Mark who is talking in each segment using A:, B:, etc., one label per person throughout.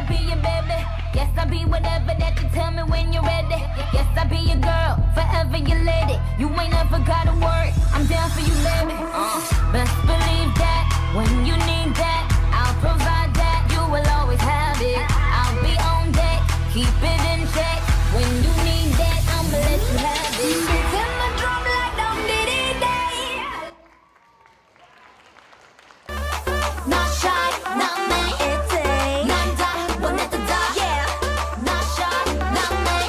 A: I be your baby. Yes, I be whatever that you tell me when you're ready. Yes, I be your girl, forever your lady. You ain't never gotta worry, I'm down for you, baby. Best believe that when you need that, I'll provide that. You will always have it. I'll be on deck, keep it in check. When you need that, I'ma let you have it. Beating my drum like Dom Diddy Day. Not shy, not me. 남자 원해도 다. Yeah. Not shy, not me.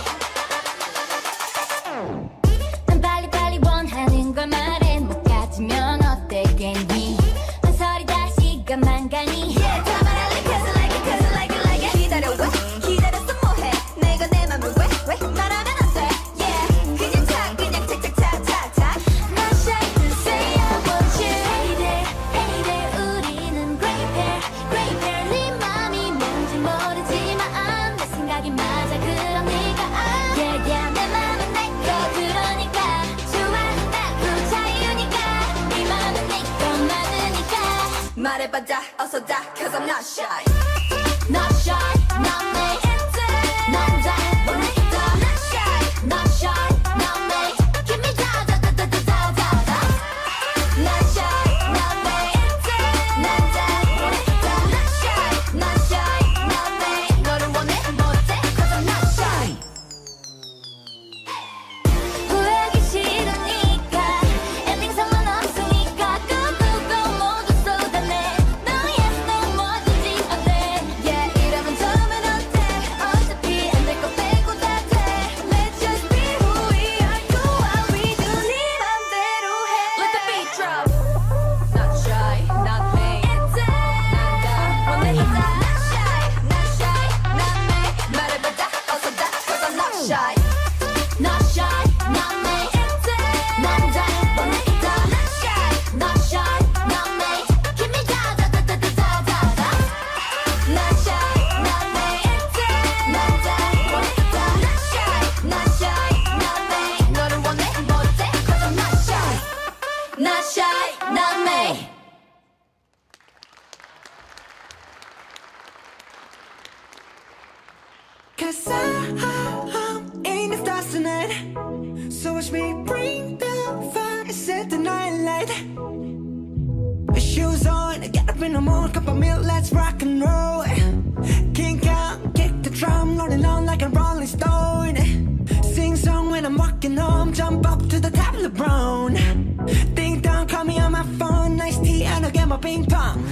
A: 난 빨리빨리 원하는 걸 말해. 못 가지면 어땠겠니? 한설이 다 시간만 가니. Yeah, 다 말할래. Cause I like it, cause I like it, like it. 기다려 왜? 기다렸어 뭐해? 내가 내 맘을 왜 말하면 안 돼? Yeah, 그냥 차, 그냥 착착착착착. Not shy to say I want you. Hey there, hey there, 우리는 great pair, great pair. 네 맘이 뭔지 모르지만 내 생각이 맞아. 그럼 네가 yeah, yeah. 내 맘은 내 거 그러니까 좋아. 나도 자유니까 네 맘은 네 것만으니까 말해봐자 어서 다. Cause I'm not shy. Not shy, not me. 남자 원해도 다. Not shy, not shy, not me. Give me da da da da da da da da. Not shy, not me. 남자 원해도 다. Not shy, not shy, not me. 너를 원해 못해. Cause I'm not shy. 후회하기 싫으니까 엔딩선만 없으니까 꿈꾸고 모두 쏟아내. No yes no 뭐든지 어때. Yeah 이러면 처음엔 어때. 어차피 안 될 거 빼고 다 돼. Let's just be who we are. Do what we do. 네 맘대로 해. Let the beat drop. Not shy, not me. 남자 원해도 다. Not shy, not shy, not me. 말해봐자 어서 다. Cause I'm not shy. Not shy, not me. 남자 원해도 다. Not shy, not shy, not me. Give me da da da da da da da da. Not shy, not me. 남자 원해도 다. Not shy, not shy, not me. 너를 원해 못해. Cause I'm not shy. Not shy, not me.
B: Cause I'm in the stars tonight. So watch me bring the fire, set the night light. Shoes on, get up in the morning, cup of milk, let's rock and roll. Kink out, kick the drum, rolling on like a rolling stone. Sing song when I'm walking home, jump up to the top of the brown. Ding dong, call me on my phone, nice tea and I'll get my ping pong.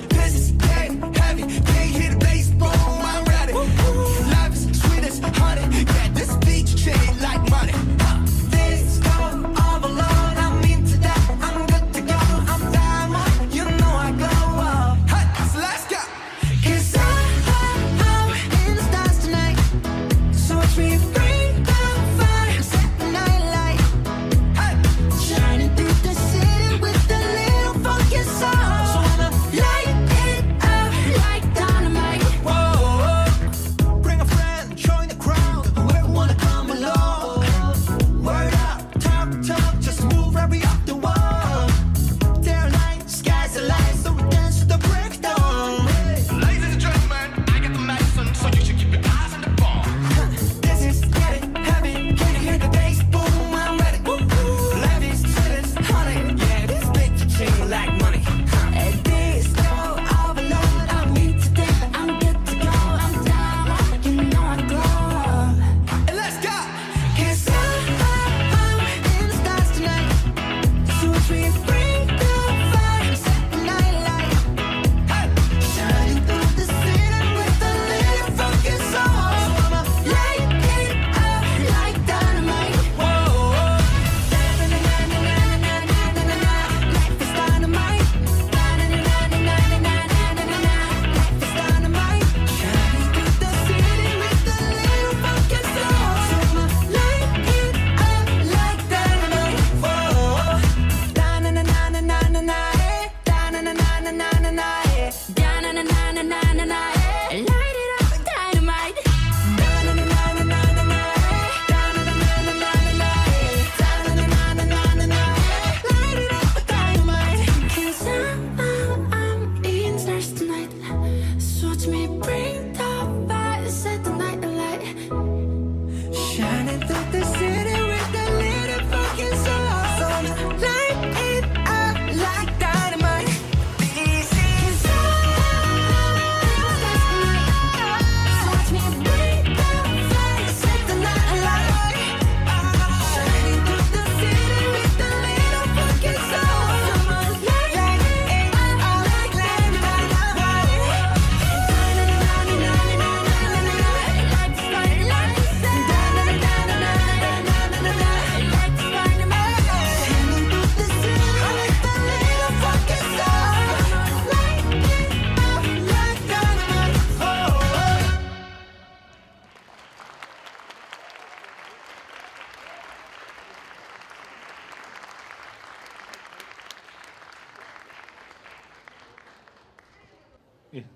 B: This is dead heavy, can't hit a baseball, I'm ready. Life is sweet as honey, yeah, this beat chain like money. This go all alone, I'm into that, I'm good to go, I'm diamond, you know I go up. Hey, so let's go. Cause I'm in the stars tonight, so watch me bring the fire, set the night light. Hey, shining through the city with a little funky soul. So Shining through the city with a little fucking soul. So light it up like dynamite. This is so watch me bring the fire, set the night alight. Shining through the city with a little fucking soul. So light it up like dynamite.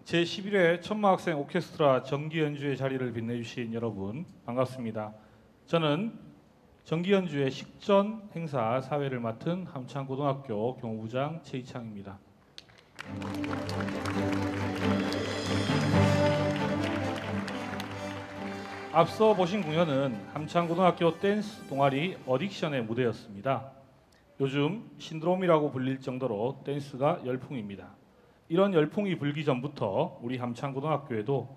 C: 제11회 천마학생 오케스트라 정기연주회 자리를 빛내주신 여러분 반갑습니다. 저는 정기연주회 식전 행사 사회를 맡은 함창고등학교 경호부장 최희창입니다. 앞서 보신 공연은 함창고등학교 댄스 동아리 어딕션의 무대였습니다. 요즘 신드롬이라고 불릴 정도로 댄스가 열풍입니다. 이런 열풍이 불기 전부터 우리 함창고등학교에도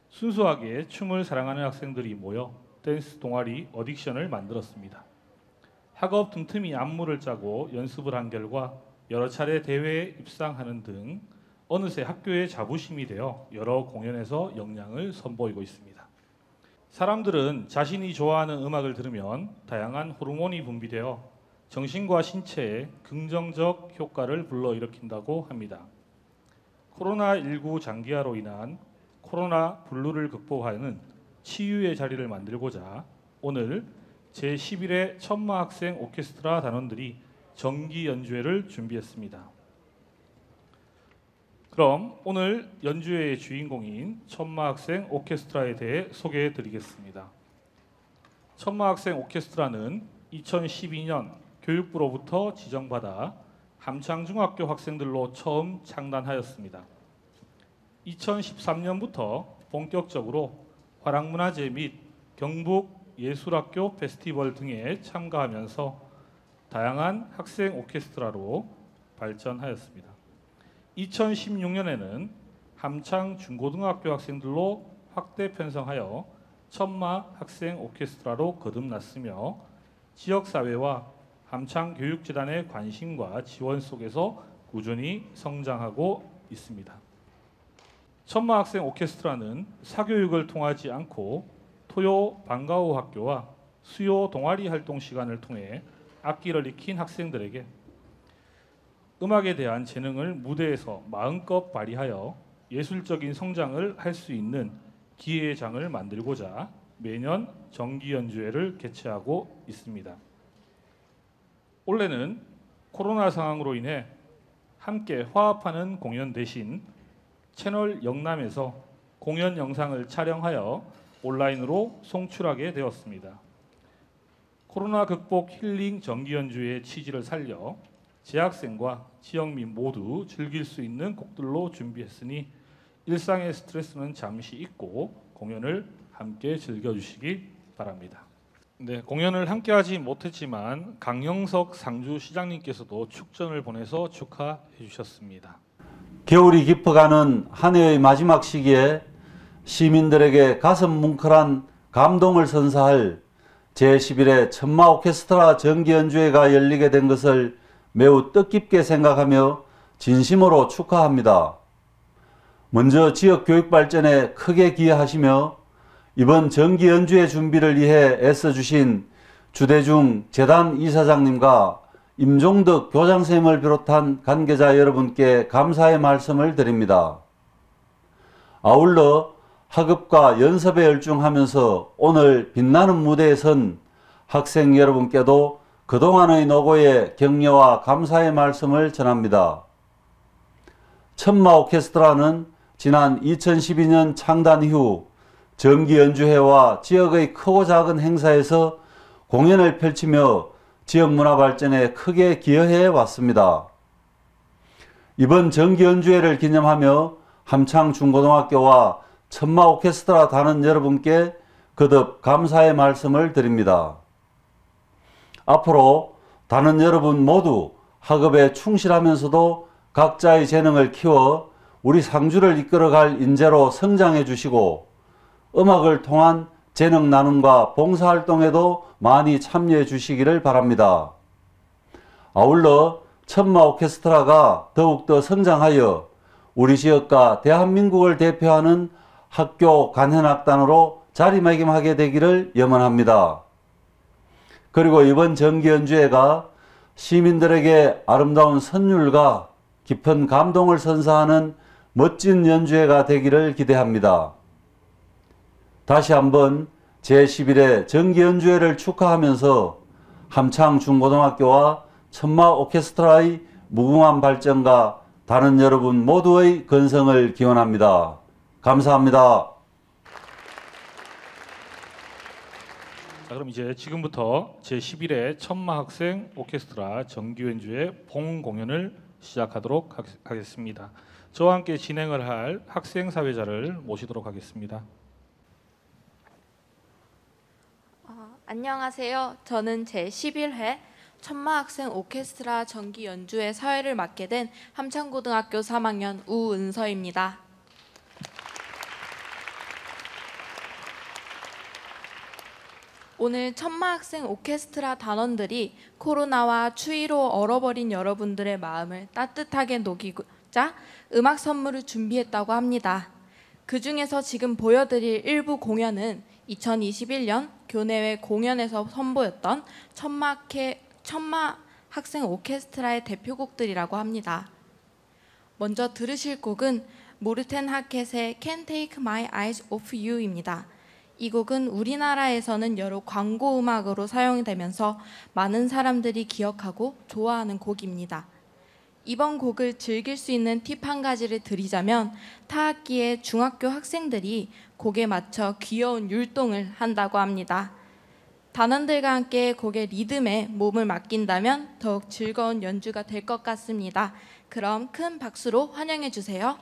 C: 순수하게 춤을 사랑하는 학생들이 모여 댄스 동아리 어딕션을 만들었습니다. 학업 틈틈이 안무를 짜고 연습을 한 결과 여러 차례 대회에 입상하는 등 어느새 학교의 자부심이 되어 여러 공연에서 역량을 선보이고 있습니다. 사람들은 자신이 좋아하는 음악을 들으면 다양한 호르몬이 분비되어 정신과 신체에 긍정적 효과를 불러일으킨다고 합니다. 코로나19 장기화로 인한 코로나 블루를 극복하는 치유의 자리를 만들고자 오늘 제11회 천마학생 오케스트라 단원들이 정기 연주회를 준비했습니다. 그럼 오늘 연주회의 주인공인 천마학생 오케스트라에 대해 소개해 드리겠습니다. 천마학생 오케스트라는 2012년 교육부로부터 지정받아 함창중학교 학생들로 처음 창단하였습니다. 2013년부터 본격적으로 화랑문화제 및 경북예술학교 페스티벌 등에 참가하면서 다양한 학생 오케스트라로 발전하였습니다. 2016년에는 함창중고등학교 학생들로 확대 편성하여 천마 학생 오케스트라로 거듭났으며 지역사회와 함창교육재단의 관심과 지원 속에서 꾸준히 성장하고 있습니다. 천마학생 오케스트라는 사교육을 통하지 않고 토요 방과후 학교와 수요 동아리 활동 시간을 통해 악기를 익힌 학생들에게 음악에 대한 재능을 무대에서 마음껏 발휘하여 예술적인 성장을 할 수 있는 기회의 장을 만들고자 매년 정기연주회를 개최하고 있습니다. 올해는 코로나 상황으로 인해 함께 화합하는 공연 대신 채널 영남에서 공연 영상을 촬영하여 온라인으로 송출하게 되었습니다. 코로나 극복 힐링 정기연주회의 취지를 살려 재학생과 지역민 모두 즐길 수 있는 곡들로 준비했으니 일상의 스트레스는 잠시 잊고 공연을 함께 즐겨주시기 바랍니다. 네, 공연을 함께하지 못했지만 강영석 상주시장님께서도 축전을 보내서 축하해 주셨습니다.
D: 겨울이 깊어가는 한 해의 마지막 시기에 시민들에게 가슴 뭉클한 감동을 선사할 제11회 천마 오케스트라 정기연주회가 열리게 된 것을 매우 뜻깊게 생각하며 진심으로 축하합니다. 먼저 지역 교육 발전에 크게 기여하시며 이번 정기연주회 준비를 위해 애써주신 주대중 재단 이사장님과 임종덕 교장선생님을 비롯한 관계자 여러분께 감사의 말씀을 드립니다. 아울러 학업과 연습에 열중하면서 오늘 빛나는 무대에 선 학생 여러분께도 그동안의 노고에 격려와 감사의 말씀을 전합니다. 천마 오케스트라는 지난 2012년 창단 이후 정기연주회와 지역의 크고 작은 행사에서 공연을 펼치며 지역 문화 발전에 크게 기여해 왔습니다. 이번 정기연주회를 기념하며 함창중고등학교와 천마 오케스트라 단원 여러분께 거듭 감사의 말씀을 드립니다. 앞으로 단원 여러분 모두 학업에 충실하면서도 각자의 재능을 키워 우리 상주를 이끌어갈 인재로 성장해 주시고 음악을 통한 재능 나눔과 봉사활동에도 많이 참여해 주시기를 바랍니다. 아울러 천마 오케스트라가 더욱더 성장하여 우리 지역과 대한민국을 대표하는 학교 간현악단으로 자리매김하게 되기를 염원합니다. 그리고 이번 정기연주회가 시민들에게 아름다운 선율과 깊은 감동을 선사하는 멋진 연주회가 되기를 기대합니다. 다시 한번 제11회 정기연주회를 축하하면서 함창중고등학교와 천마 오케스트라의 무궁한 발전과 단원 여러분 모두의 건성을 기원합니다. 감사합니다.
C: 자, 그럼 이제 지금부터 제11회 천마 학생 오케스트라 정기연주회 봉공연을 시작하도록 하겠습니다. 저와 함께 진행을 할 학생 사회자를 모시도록 하겠습니다.
E: 안녕하세요. 저는 제11회 천마학생 오케스트라 정기 연주회 사회를 맡게 된 함창고등학교 3학년 우은서입니다. 오늘 천마학생 오케스트라 단원들이 코로나와 추위로 얼어버린 여러분들의 마음을 따뜻하게 녹이고자 음악 선물을 준비했다고 합니다. 그 중에서 지금 보여드릴 일부 공연은 2021년 교내외 공연에서 선보였던 천마 학생 오케스트라의 대표곡들이라고 합니다. 먼저 들으실 곡은 모르텐 하켓의 Can't Take My Eyes Off You입니다. 이 곡은 우리나라에서는 여러 광고 음악으로 사용되면서 많은 사람들이 기억하고 좋아하는 곡입니다. 이번 곡을 즐길 수 있는 팁 한 가지를 드리자면 타악기의 중학교 학생들이 곡에 맞춰 귀여운 율동을 한다고 합니다. 단원들과 함께 곡의 리듬에 몸을 맡긴다면 더욱 즐거운 연주가 될 것 같습니다. 그럼 큰 박수로 환영해 주세요.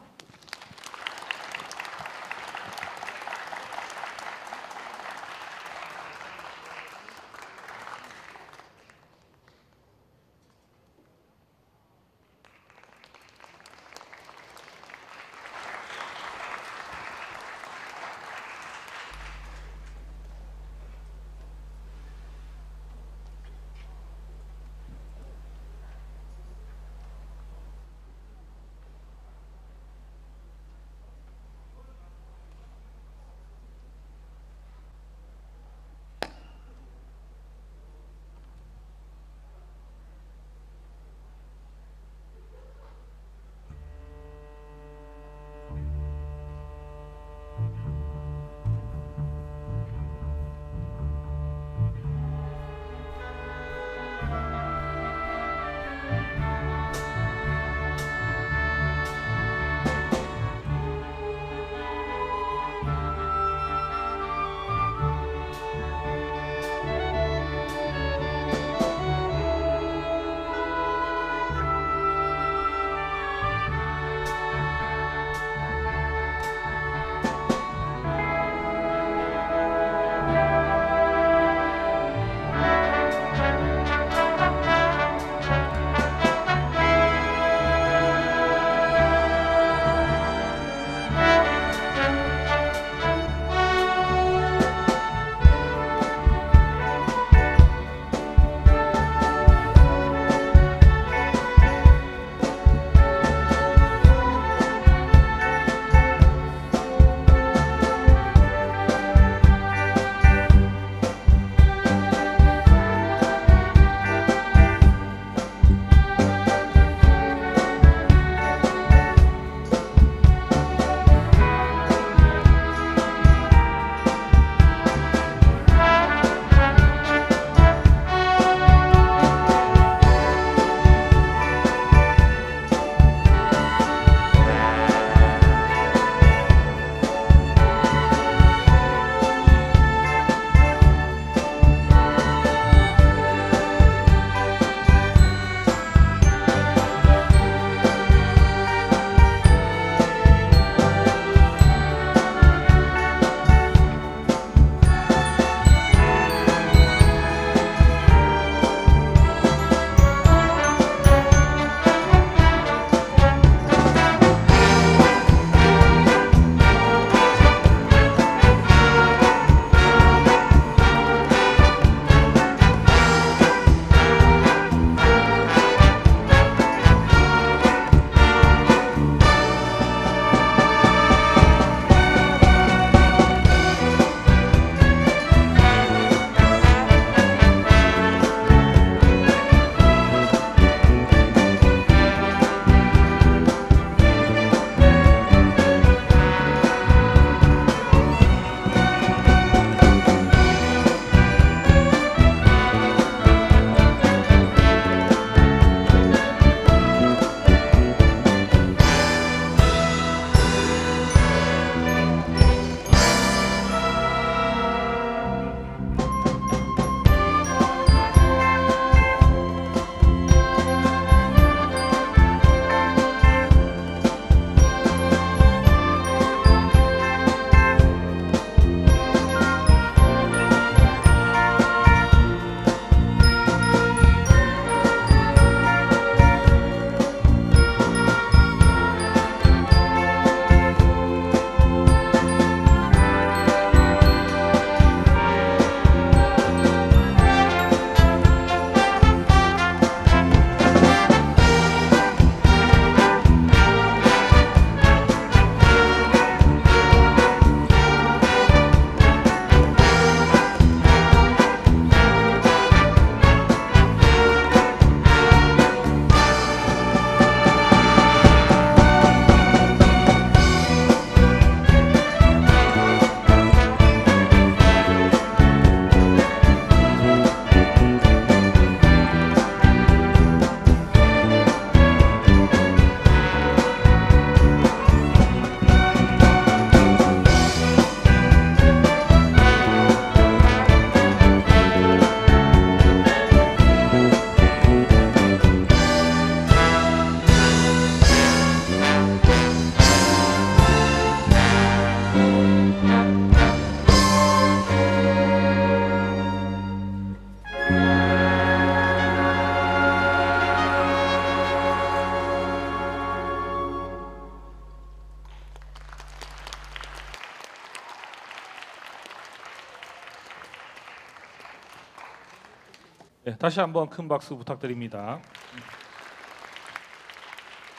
C: 네, 다시 한번 큰 박수 부탁드립니다.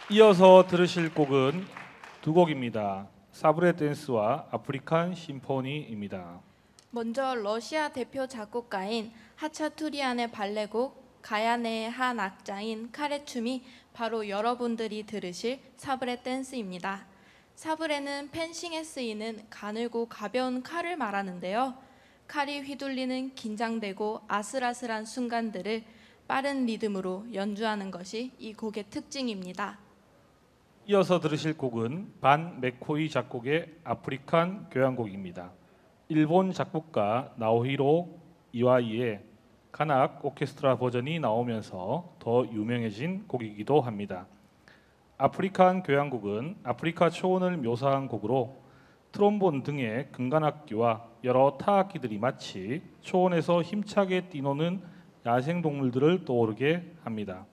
C: 이어서 들으실 곡은 두 곡입니다. 사브레 댄스와 아프리칸 심포니입니다.
E: 먼저 러시아 대표 작곡가인 하차투리안의 발레곡 가야네의 한 악자인 카레춤이 바로 여러분들이 들으실 사브레 댄스입니다. 사브레는 펜싱에 쓰이는 가늘고 가벼운 칼을 말하는데요. 칼이 휘둘리는 긴장되고 아슬아슬한 순간들을 빠른 리듬으로 연주하는 것이 이 곡의 특징입니다.
C: 이어서 들으실 곡은 반 맥코이 작곡의 아프리칸 교향곡입니다. 일본 작곡가 나오히로 이와이의 가낙 오케스트라 버전이 나오면서 더 유명해진 곡이기도 합니다. 아프리칸 교향곡은 아프리카 초원을 묘사한 곡으로 트롬본 등의 금관악기와 여러 타악기들이 마치 초원에서 힘차게 뛰노는 야생동물들을 떠오르게 합니다.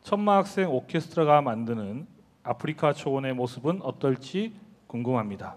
C: 천마학생 오케스트라가 만드는 아프리카 초원의 모습은 어떨지 궁금합니다.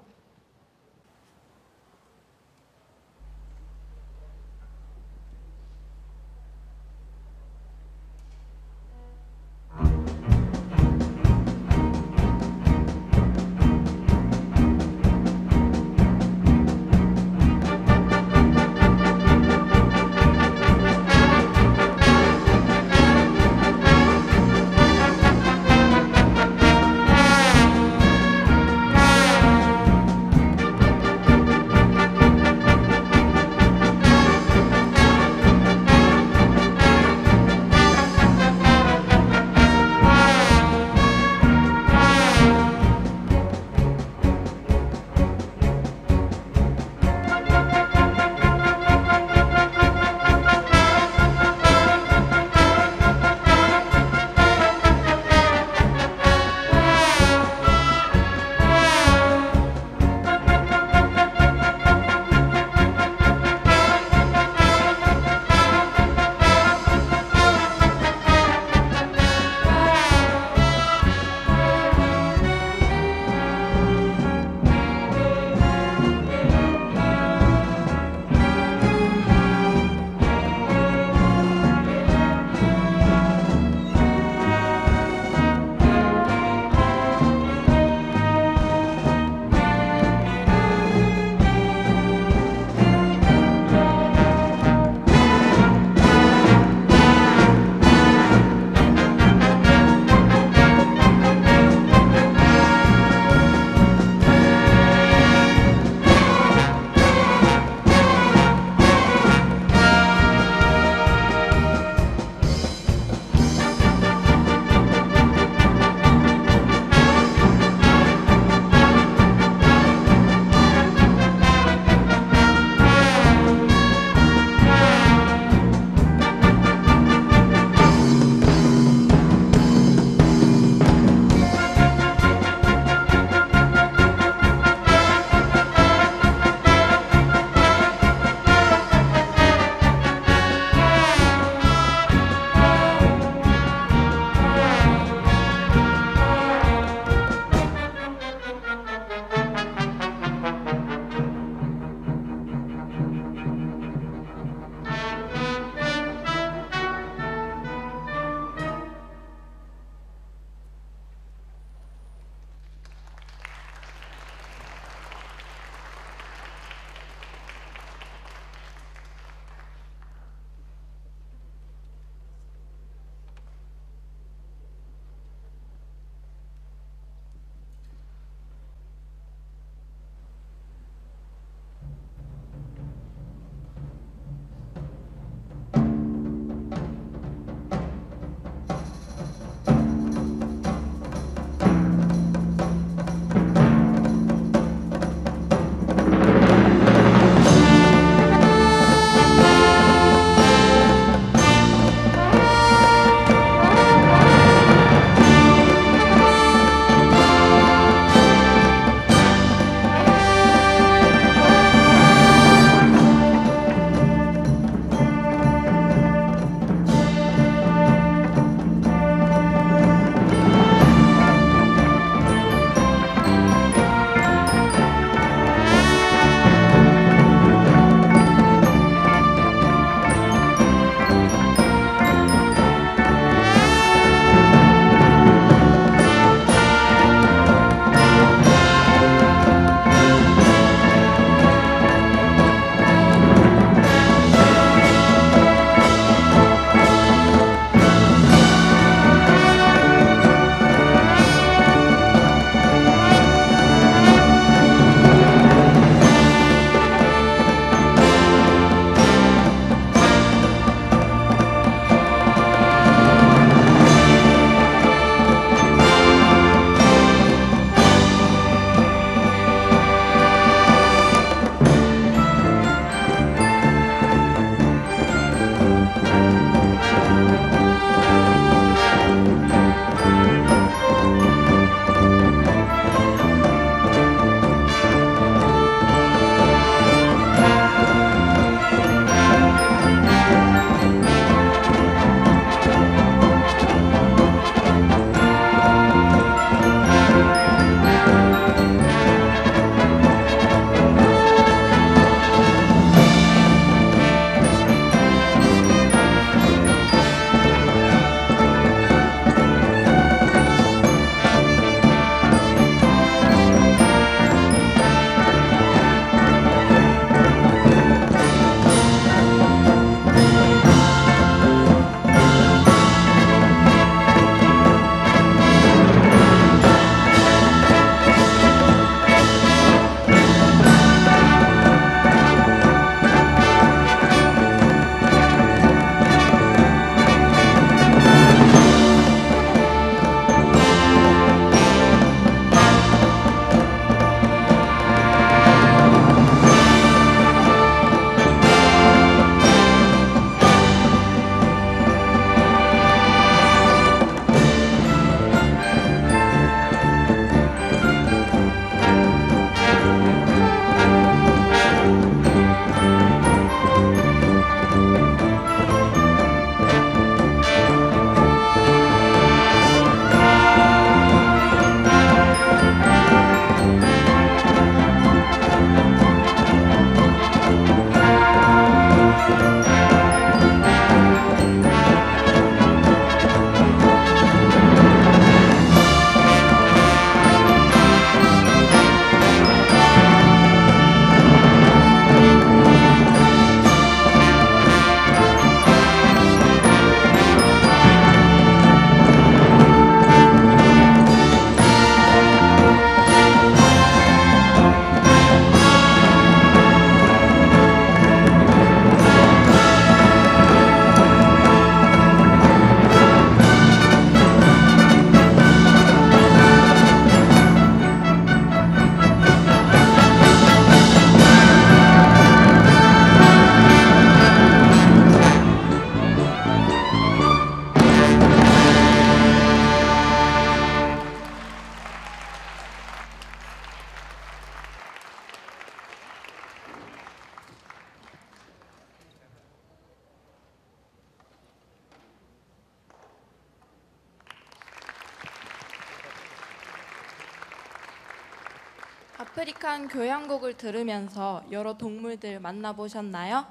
E: 아프리칸 교향곡을 들으면서 여러 동물들 만나보셨나요?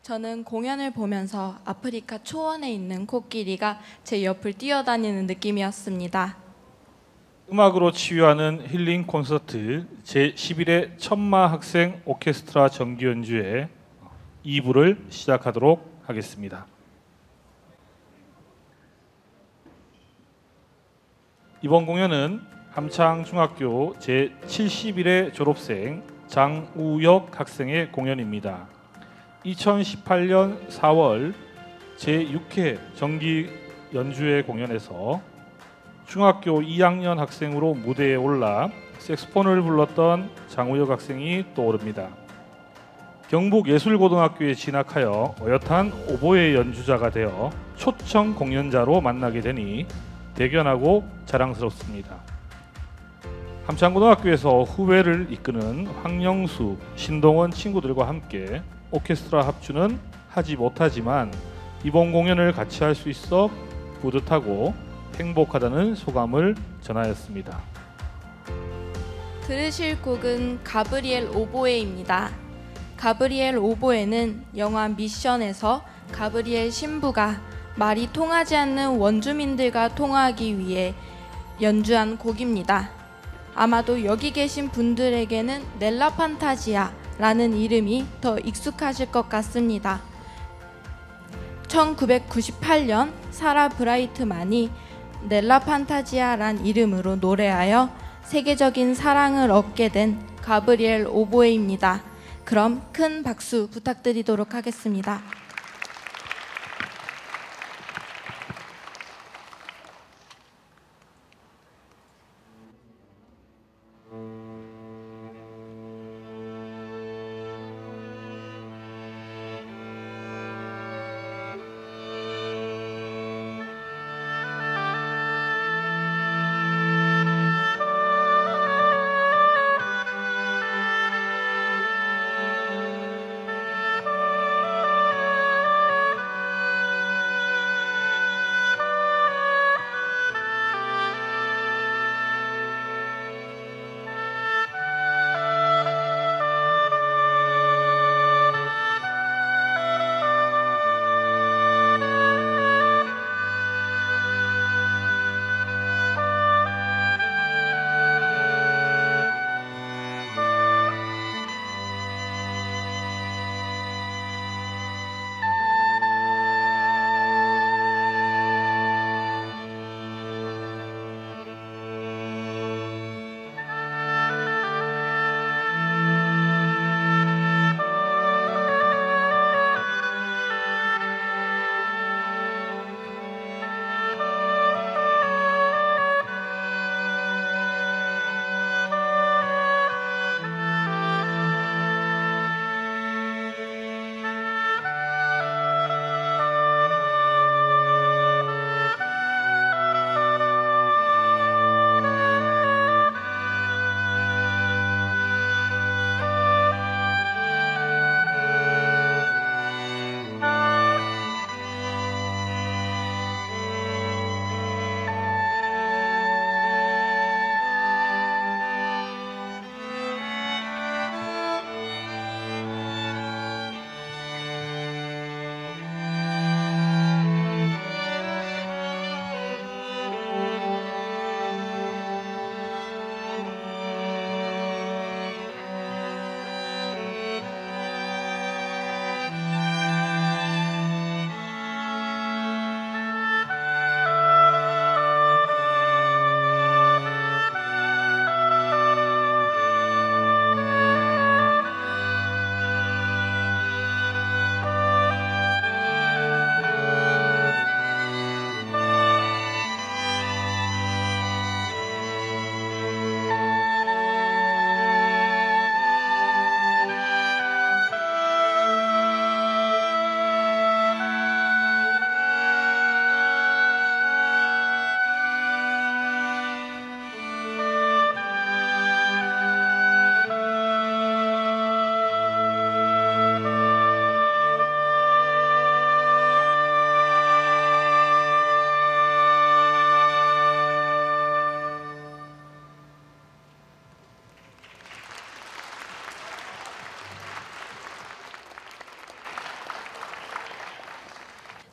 E: 저는 공연을 보면서 아프리카 초원에 있는 코끼리가 제 옆을 뛰어다니는 느낌이었습니다.
C: 음악으로 치유하는 힐링 콘서트 제11회 천마 학생 오케스트라 정기 연주회 2부를 시작하도록 하겠습니다. 이번 공연은 함창중학교 제71회 졸업생 장우혁 학생의 공연입니다. 2018년 4월 제6회 정기 연주회 공연에서 중학교 2학년 학생으로 무대에 올라 색소폰을 불렀던 장우혁 학생이 떠오릅니다. 경북예술고등학교에 진학하여 어엿한 오보에 연주자가 되어 초청 공연자로 만나게 되니 대견하고 자랑스럽습니다. 함창고등학교에서 후배를 이끄는 황영수, 신동원 친구들과 함께 오케스트라 합주는 하지 못하지만 이번 공연을 같이 할 수 있어 뿌듯하고 행복하다는 소감을 전하였습니다.
E: 들으실 곡은 가브리엘 오보에입니다. 가브리엘 오보에는 영화 미션에서 가브리엘 신부가 말이 통하지 않는 원주민들과 통화하기 위해 연주한 곡입니다. 아마도 여기 계신 분들에게는 넬라 판타지아라는 이름이 더 익숙하실 것 같습니다. 1998년 사라 브라이트만이 넬라 판타지아란 이름으로 노래하여 세계적인 사랑을 얻게 된 가브리엘 오보에입니다. 그럼 큰 박수 부탁드리도록 하겠습니다.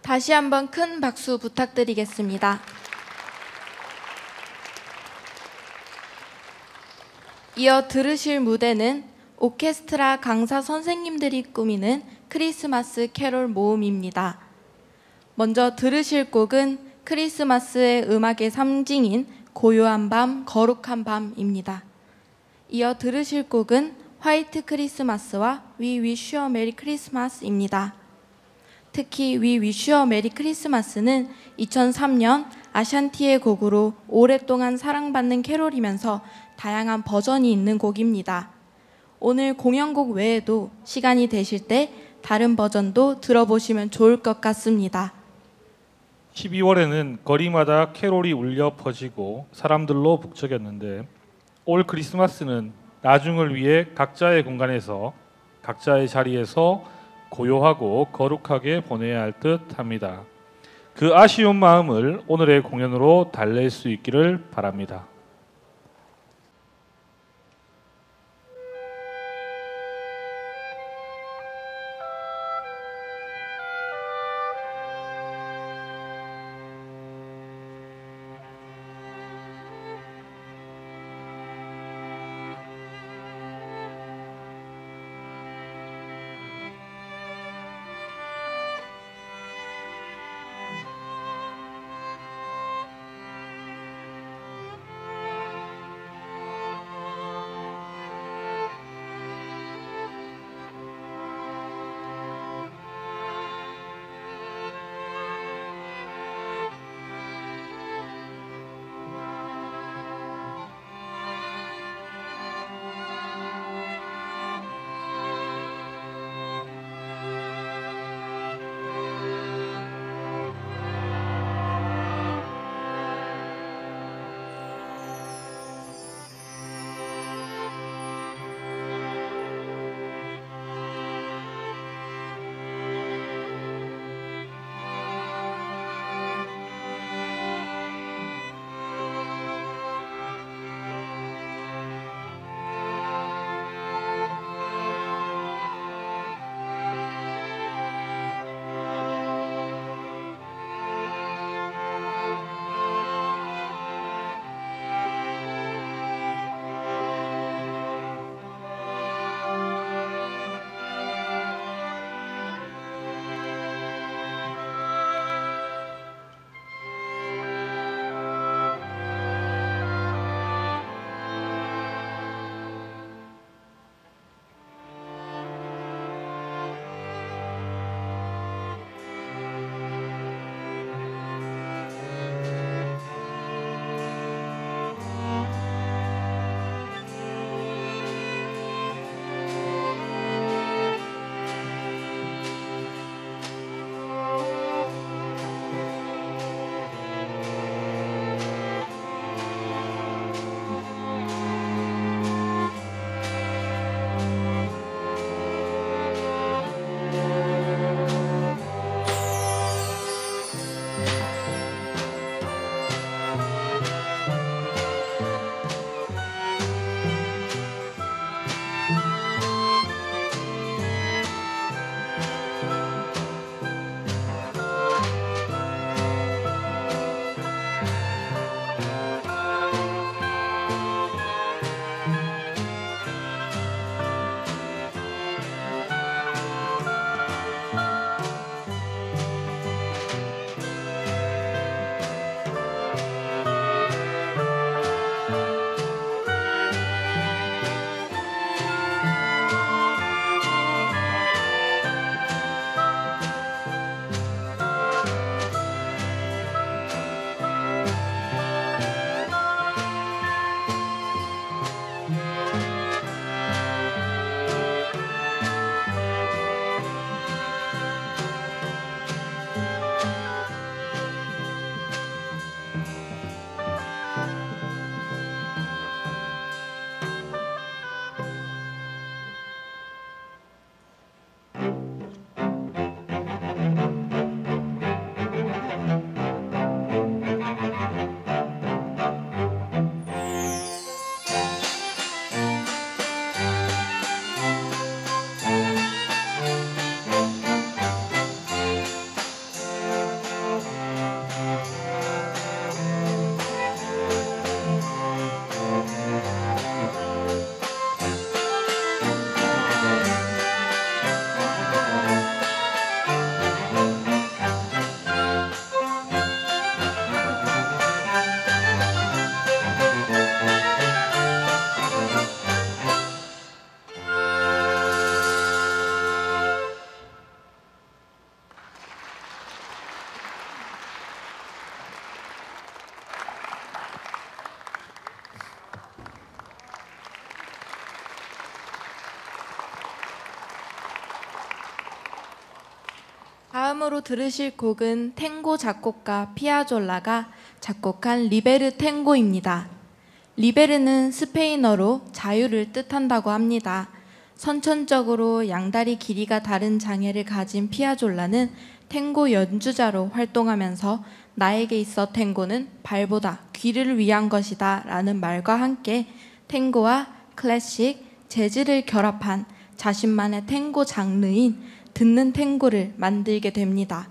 E: 다시 한번 큰 박수 부탁드리겠습니다. 이어 들으실 무대는 오케스트라 강사 선생님들이 꾸미는 크리스마스 캐롤 모음입니다. 먼저 들으실 곡은 크리스마스의 음악의 상징인 고요한 밤, 거룩한 밤입니다. 이어 들으실 곡은 화이트 크리스마스와 We Wish You a Merry Christmas입니다. 특히 We Wish You a Merry Christmas는 2003년 아샨티의 곡으로 오랫동안 사랑받는 캐롤이면서 다양한 버전이 있는 곡입니다. 오늘 공연곡 외에도 시간이 되실 때 다른 버전도 들어보시면 좋을 것 같습니다.
C: 12월에는 거리마다 캐롤이 울려 퍼지고 사람들로 북적였는데 올 크리스마스는 나중을 위해 각자의 공간에서 각자의 자리에서 고요하고 거룩하게 보내야 할 듯합니다. 그 아쉬운 마음을 오늘의 공연으로 달랠 수 있기를 바랍니다.
E: 다음으로 들으실 곡은 탱고 작곡가 피아졸라가 작곡한 리베르 탱고입니다. 리베르는 스페인어로 자유를 뜻한다고 합니다. 선천적으로 양다리 길이가 다른 장애를 가진 피아졸라는 탱고 연주자로 활동하면서 나에게 있어 탱고는 발보다 귀를 위한 것이다 라는 말과 함께 탱고와 클래식, 재즈를 결합한 자신만의 탱고 장르인 듣는 탱고를 만들게 됩니다.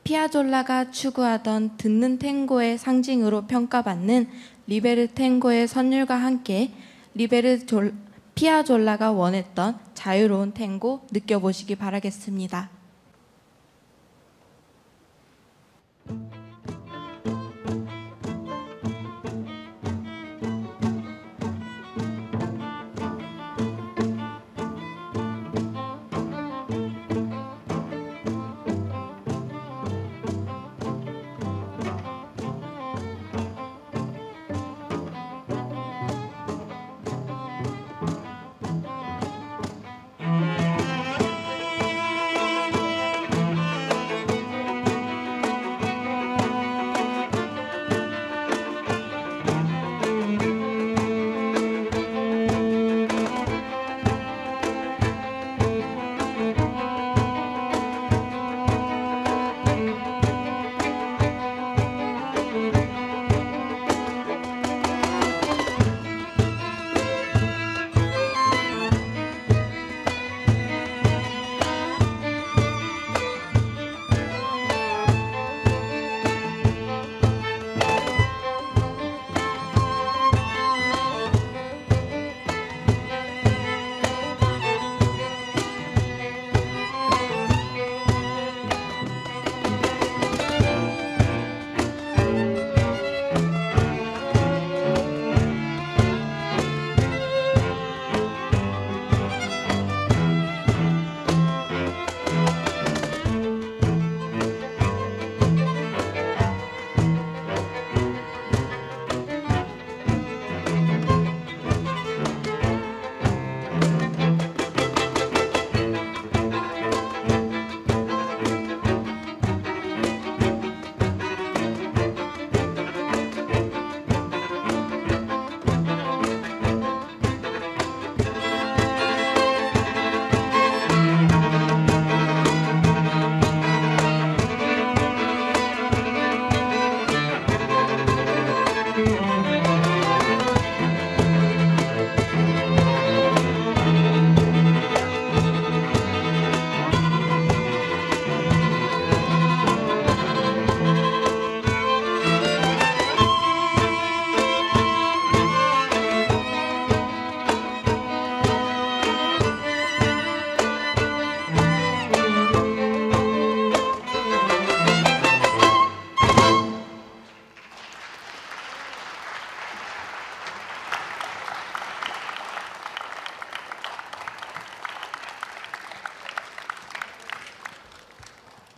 E: 피아졸라가 추구하던 듣는 탱고의 상징으로 평가받는 리베르 탱고의 선율과 함께 피아졸라가 원했던 자유로운 탱고 느껴보시기 바라겠습니다.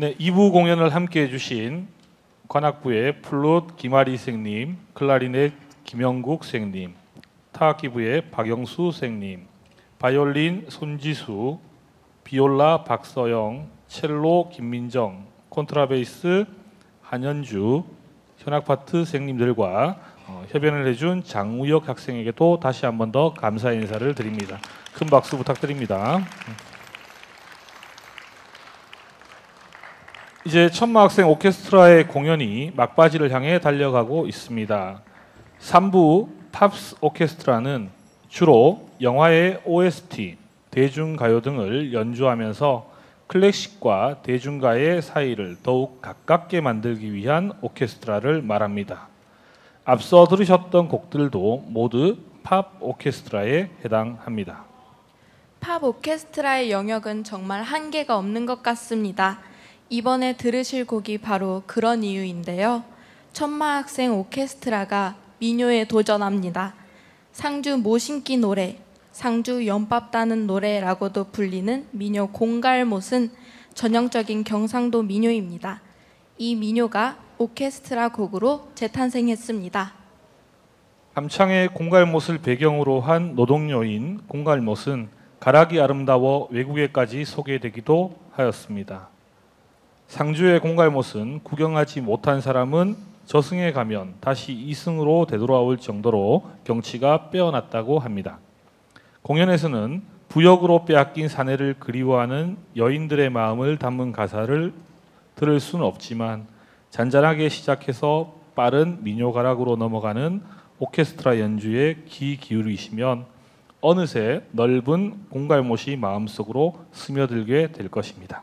C: 네, 2부 공연을 함께 해주신 관악부의 플룻 김아리 선생님, 클라리넷 김영국 선생님, 타악기부의 박영수 선생님, 바이올린 손지수, 비올라 박서영, 첼로 김민정, 콘트라베이스 한현주, 현악파트 선생님들과 협연을 해준 장우혁 학생에게도 다시 한 번 더 감사 인사를 드립니다. 큰 박수 부탁드립니다. 이제 천마학생 오케스트라의 공연이 막바지를 향해 달려가고 있습니다. 3부 팝스 오케스트라는 주로 영화의 OST, 대중가요 등을 연주하면서 클래식과 대중가의 사이를 더욱 가깝게 만들기 위한 오케스트라를 말합니다. 앞서 들으셨던 곡들도 모두 팝 오케스트라에 해당합니다.
E: 팝 오케스트라의 영역은 정말 한계가 없는 것 같습니다. 이번에 들으실 곡이 바로 그런 이유인데요. 천마학생 오케스트라가 민요에 도전합니다. 상주 모신기 노래, 상주 연밥 따는 노래라고도 불리는 민요 공갈못은 전형적인 경상도 민요입니다. 이 민요가 오케스트라 곡으로 재탄생했습니다.
C: 함창의 공갈못을 배경으로 한 노동요인 공갈못은 가락이 아름다워 외국에까지 소개되기도 하였습니다. 상주의 공갈못은 구경하지 못한 사람은 저승에 가면 다시 이승으로 되돌아올 정도로 경치가 빼어났다고 합니다. 공연에서는 부역으로 빼앗긴 사내를 그리워하는 여인들의 마음을 담은 가사를 들을 수는 없지만 잔잔하게 시작해서 빠른 민요가락으로 넘어가는 오케스트라 연주에 귀 기울이시면 어느새 넓은 공갈못이 마음속으로 스며들게 될 것입니다.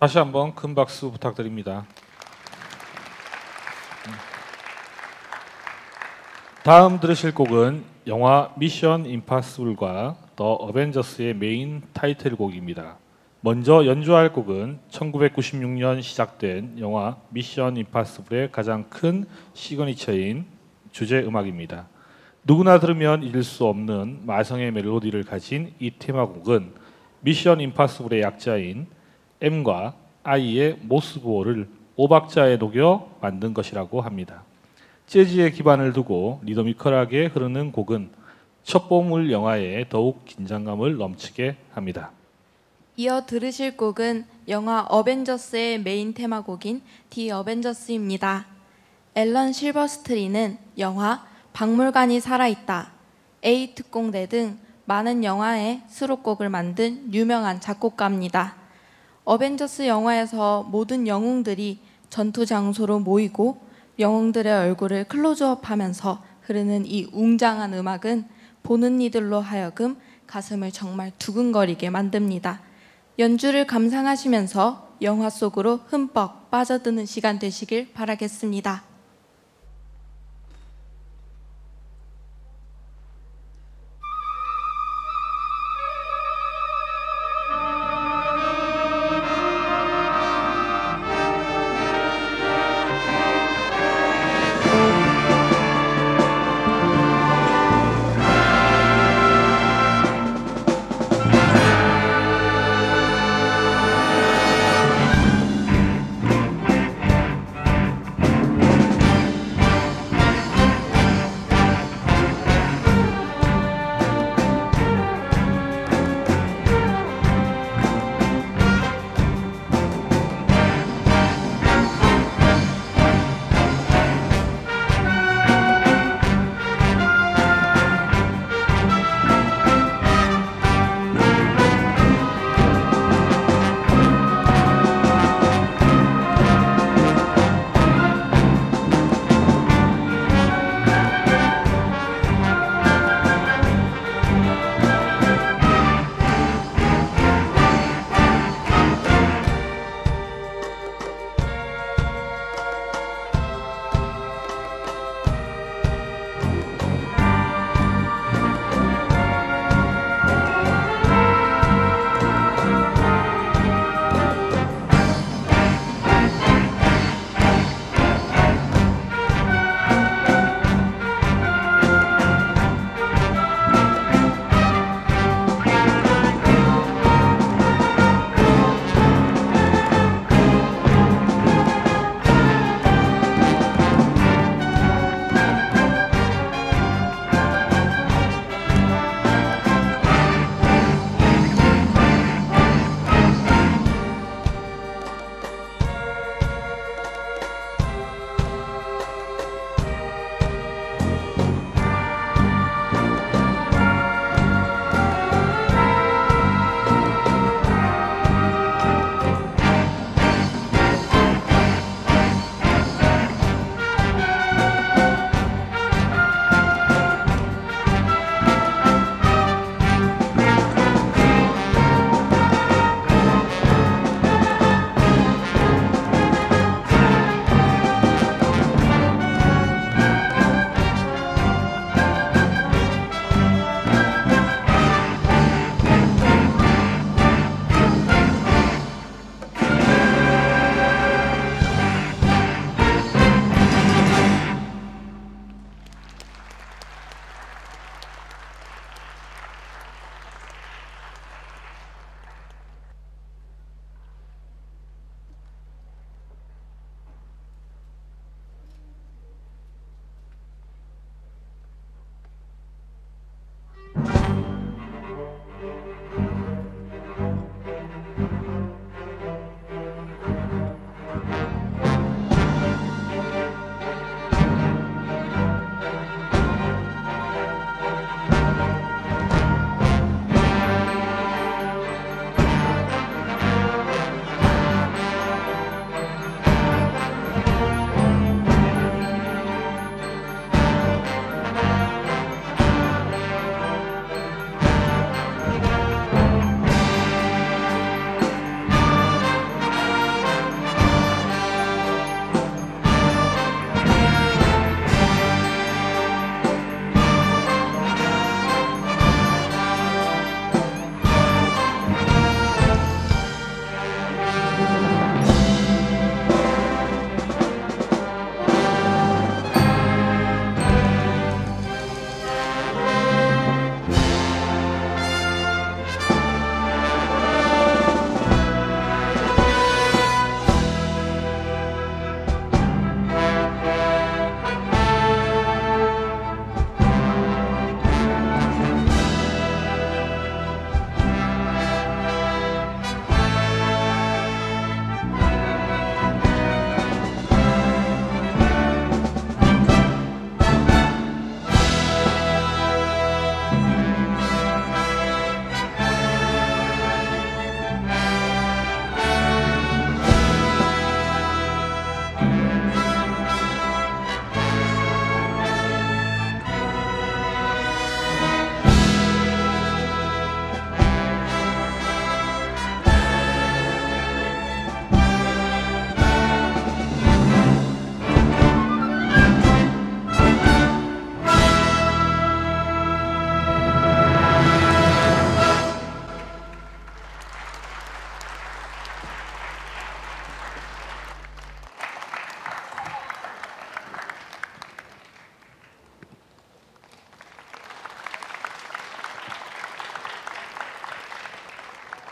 C: 다시 한번 큰 박수 부탁드립니다. 다음 들으실 곡은 영화 미션 임파서블과 더 어벤져스의 메인 타이틀곡입니다. 먼저 연주할 곡은 1996년 시작된 영화 미션 임파서블의 가장 큰 시그니처인 주제 음악입니다. 누구나 들으면 잊을 수 없는 마성의 멜로디를 가진 이 테마곡은 미션 임파서블의 약자인 M과 I의 모스부호를 5박자에 녹여 만든 것이라고 합니다. 재즈의 기반을 두고 리더미컬하게 흐르는 곡은 첩보물 영화에 더욱 긴장감을 넘치게 합니다.
E: 이어 들으실 곡은 영화 어벤져스의 메인 테마곡인 디 어벤져스입니다. 앨런 실버스트리는 영화 박물관이 살아있다, A 특공대 등 많은 영화의 수록곡을 만든 유명한 작곡가입니다. 어벤져스 영화에서 모든 영웅들이 전투 장소로 모이고 영웅들의 얼굴을 클로즈업하면서 흐르는 이 웅장한 음악은 보는 이들로 하여금 가슴을 정말 두근거리게 만듭니다. 연주를 감상하시면서 영화 속으로 흠뻑 빠져드는 시간 되시길 바라겠습니다.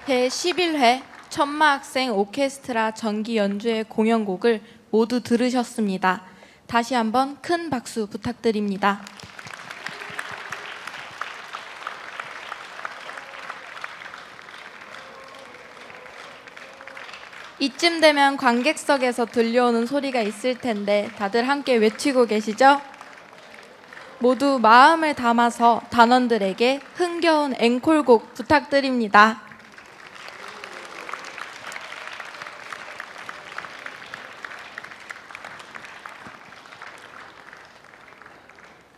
E: 제11회 천마학생 오케스트라 정기 연주회 공연곡을 모두 들으셨습니다. 다시 한번 큰 박수 부탁드립니다. 이쯤 되면 관객석에서 들려오는 소리가 있을 텐데 다들 함께 외치고 계시죠? 모두 마음을 담아서 단원들에게 흥겨운 앵콜곡 부탁드립니다.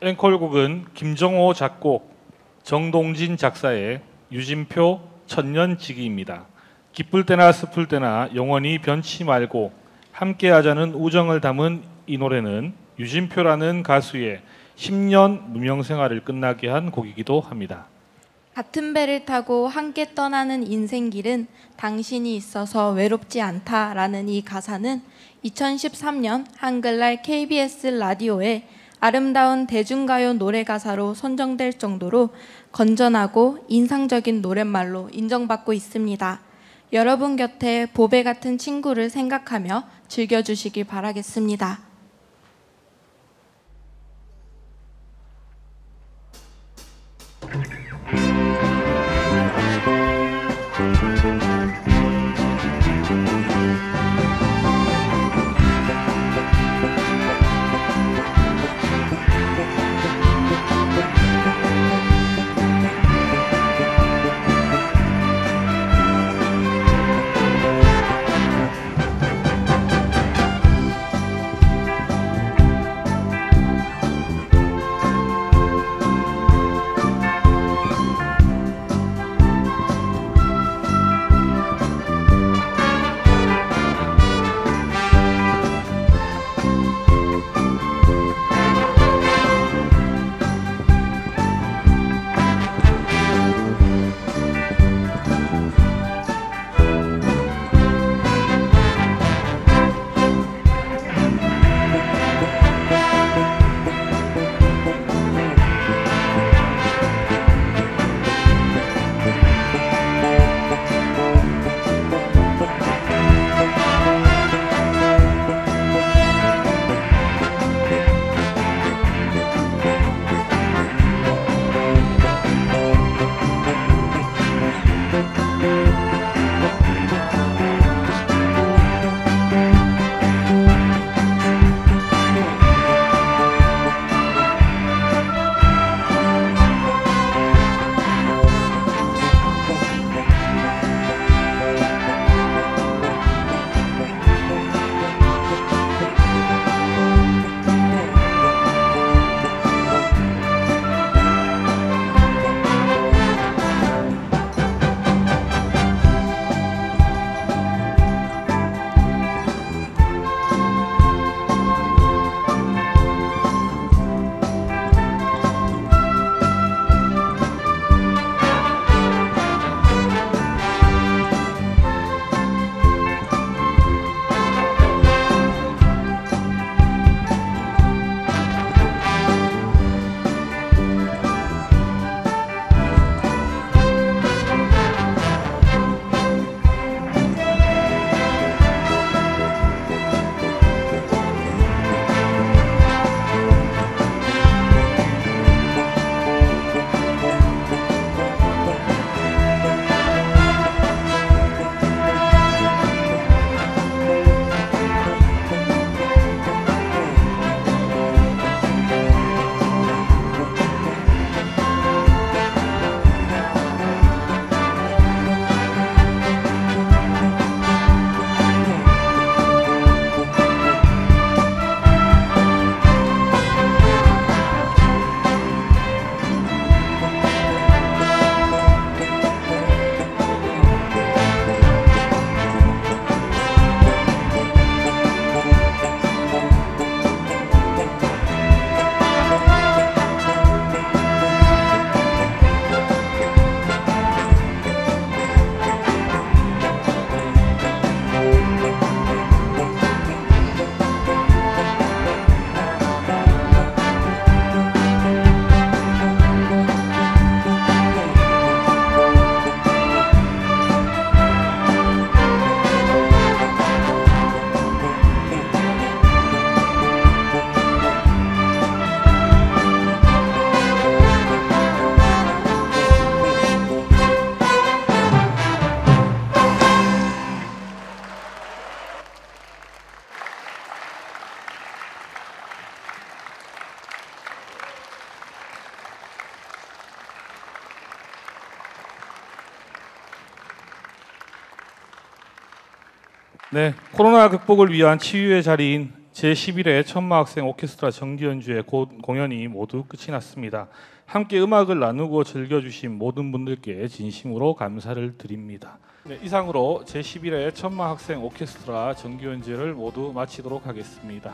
C: 앵콜곡은 김정호 작곡, 정동진 작사의 유진표 천년지기입니다. 기쁠 때나 슬플 때나 영원히 변치 말고 함께하자는 우정을 담은 이 노래는 유진표라는 가수의 10년 무명생활을 끝나게 한 곡이기도 합니다.
E: 같은 배를 타고 함께 떠나는 인생길은 당신이 있어서 외롭지 않다라는 이 가사는 2013년 한글날 KBS 라디오에 아름다운 대중가요 노래 가사로 선정될 정도로 건전하고 인상적인 노랫말로 인정받고 있습니다. 여러분 곁에 보배 같은 친구를 생각하며 즐겨주시기 바라겠습니다.
C: 네, 코로나 극복을 위한 치유의 자리인 제11회 천마학생 오케스트라 정기연주회 공연이 모두 끝이 났습니다. 함께 음악을 나누고 즐겨주신 모든 분들께 진심으로 감사를 드립니다. 네, 이상으로 제11회 천마학생 오케스트라 정기연주회를 모두 마치도록 하겠습니다.